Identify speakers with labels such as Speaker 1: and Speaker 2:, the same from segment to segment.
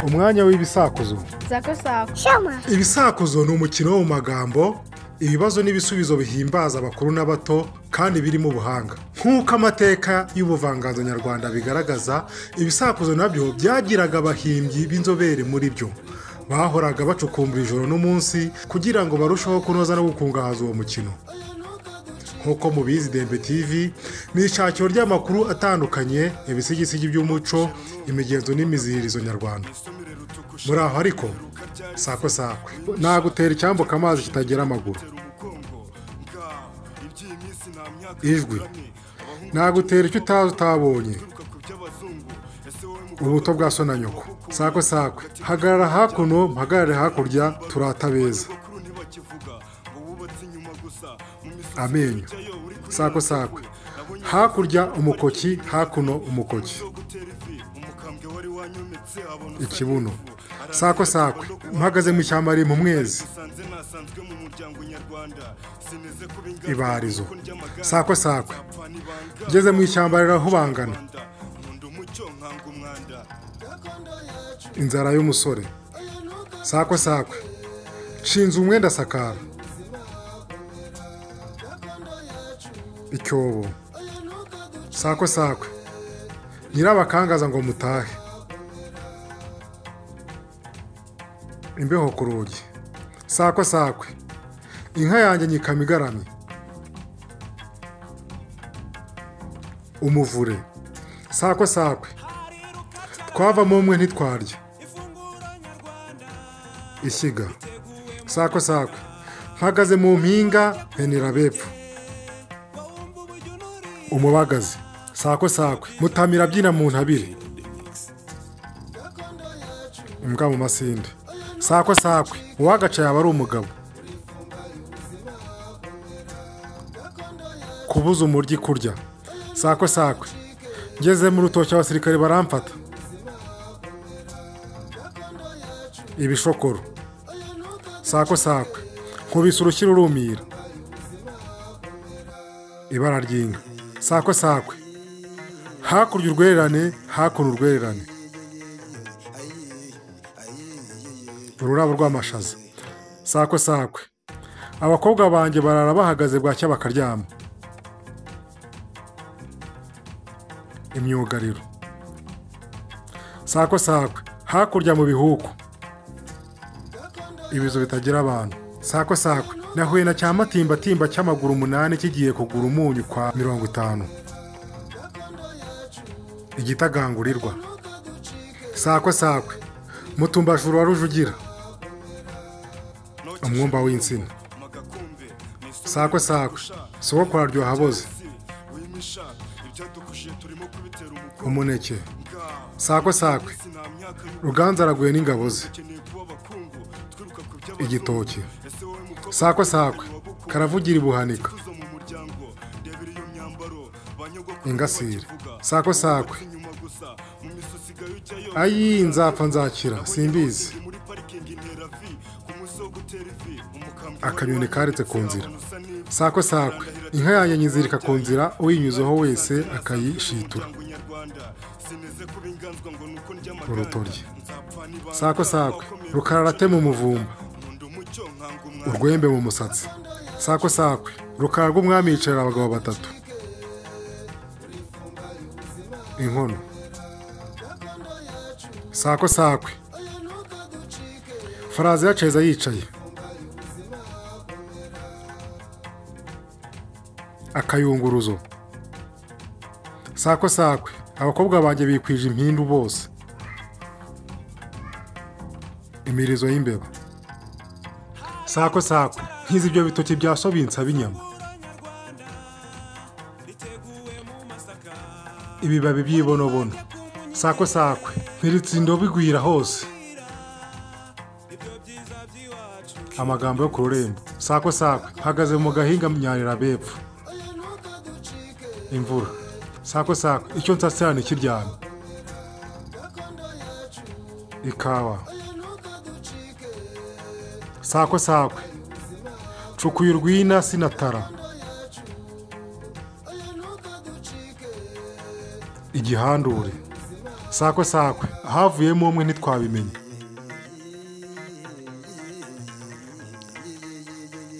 Speaker 1: Umwanya w'ibisakuzo.
Speaker 2: Soma.
Speaker 1: Ibisakuzo ni umukino wo mu magambo, ibibazo n'ibisubizo bihimbaza abakuru n'abato kandi birimo ubuhanga. Nk'uko amateka y'ubuvanganzo nyarwanda bigaragaza, ibisakuzo nabyo byagiraga abahimbyi b'inzobere muri byo. Bahoraga bacukumbura ijoro n'umunsi kugira ngo barusheho kunoza no gukungahaza uwo mukino. Nk'uko mubizi Dembe TV ni ishakiro ry'amakuru atandukanye, ibisigisigi by'umuco, imigenzo n'imiziririzo nyarwanda. Muri aho ariko sakwe nagutera icyambuka amazi kitagera amaguru. Ijwi nagutera icyo utazi utabonye. Ubuto bwa so na nyoko. Sakwe hagarara hakuno mpagarare hakurya turatabeza. Amenyo. Sakwe hakurya umukoki hakuno umukoki. Ikibuno. Sakwe mpagaze mu ishyamba riri mu mwezi. Ibarizo. Sakwe ngeze mu ishyamba rirahubangana. Inzara y'umusore. Sakwe nshinze umwenda sakara. Icyobo. Sakwe nyirabakangaza ngo mutahe. Imbeho ku rugi. Sakwe inka yanjye nyikama igaramye. Umuvure. Sakwe twavamo umwe ntitwarya. Ishyiga. Sakwe mpagaze mu mpinga penera bepfo. Umubagazi. Sakwe mutamira byina mu ntabire. Imbwa mu masinde. Sakwe uwagaca yaba ari umugabo. Kubuza umuryi kurya. Sakwe ngeze mu rutoki abasirikare baramfata. Ibishokoro. Sakwe nkubise urushyi rurumira. Ibara ry'inka. Sakwe hakurya urwererane hakuno urwererane. Ururabo rw'amashaza. Sakwe abakobwa banjye barara bahagaze bwacya bakaryama. Imyugariro. Sakwe hakurya mu bihuku. Ibizo bitagira abantu. Sakwe nahuye na cyamatimba cy'amaguru 8 kigiye kugura umunyu kwa 50. Igitagangurirwa. Sakwe mutumbajuru wa Rujugira. Umwumba w'insina. Sakwe sogokora ryoha boze. Umuneke. Sakwe Ruganza araguye n'ingabo ze. Igitoki. Sakwe karavugira ibuhanika. Ingasire. Sakwe ayi nzapfa nzakira simbizi. Akanyoni karetse ku nzira. Sakwe inka yanjye nyizirika ku nzira uyinyuzeho wese akayishitura. Urutoryi. Sakwe rukararate mu muvumba. Urwembe mu musatsi. Sakwe rukara rw'umwami yicara abagabo 3. Inkono. Sakwe Farazi yaceza yicaye. Akayunguruzo. Sakwe abakobwa banjye bikwije impindu bose. Imirizo y'imbeba. Sakwe nkizi ibyo bitoki bya so binsaba inyama. Ibibabi by'ibonobono. Sakwe mpiritsindo bigwira hose. Amagambo yo ku rurembo. Sakwe hagaze mu gahinga myarira bepfo. Imvura. Sakwe icyo nsasirane kiryana. Ikawa. Sakwe cukuye urwina sinatara. Igihandure. sakwe sakwe havuyemo umwe ntitwabimenye.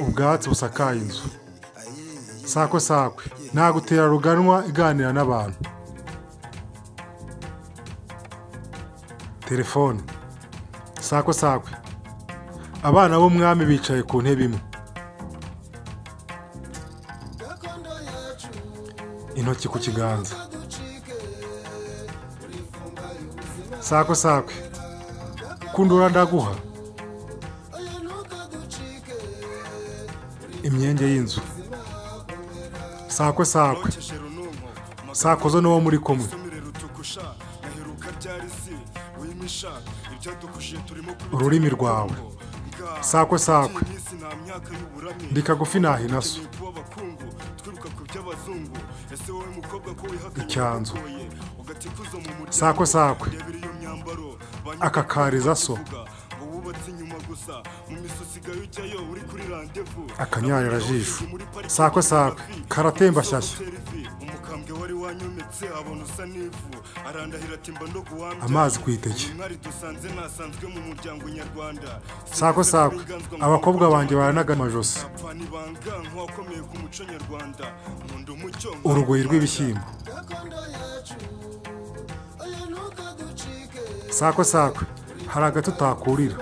Speaker 1: Ubwatsi busakaye inzu. Sakwe sakwe nagutera ruganwa iganira n'abantu. Telefone. Sakwe sakwe abana b'umwami bicaye ku ntebe imwe. Intoki ku kiganza. Sakwe sakwe kundura ndaguha. Imyenge y'inzu. Sakwe sakwe sakozo n'uwo muri kumwe. Ururimi rwawe. Sakwe sakwe ndikagufi nahina so. Icyanzu. Sakwe sakwe akakariza so. Akanyarira jisho. Sakwe sakwe karatemba shyashya. Amazi ku iteke. Sakwe sakwe abakobwa banjye baranaga amajosi. Urugoyi rw'ibishyimbo. Sakwe sakwe hari agati utakurira.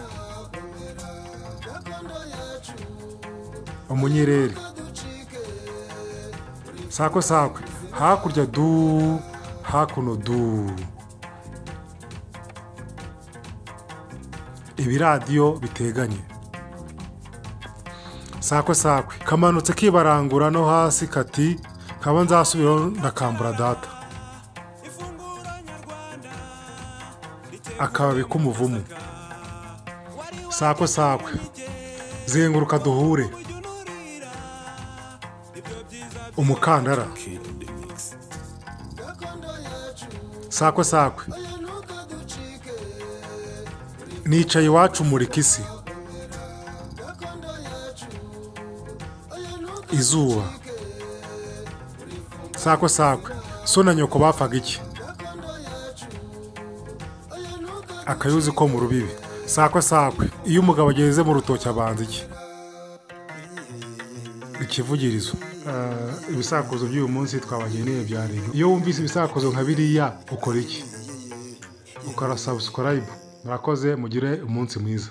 Speaker 1: Umunyereri. Sakwe sakwe hakurya du hakuno du. Ibiradiyo biteganye. Sakwe sakwe kamanutse kibarangura no hasi kati kaba nzasubiraho ndakambura data. Akababi k'umuvumu. Sakwe sakwe zenguruka duhure. Umukandara. Sakwe sakwe nicaye iwacu muri kisi. Izuba. Sakwe sakwe so na nyoko bapfaga iki? Akayuzi ko mu rubibi. Sakwe sakwe iyo umugabo ageze mu rutoki abanza iki? Ikivugirizo. Ibisakuzo by'uyu munsi twabageneye byari. Iyo wumvise ibisakuzo nka biriya ukora iki? Ukora subscribe. Murakoze mugire umunsi mwiza.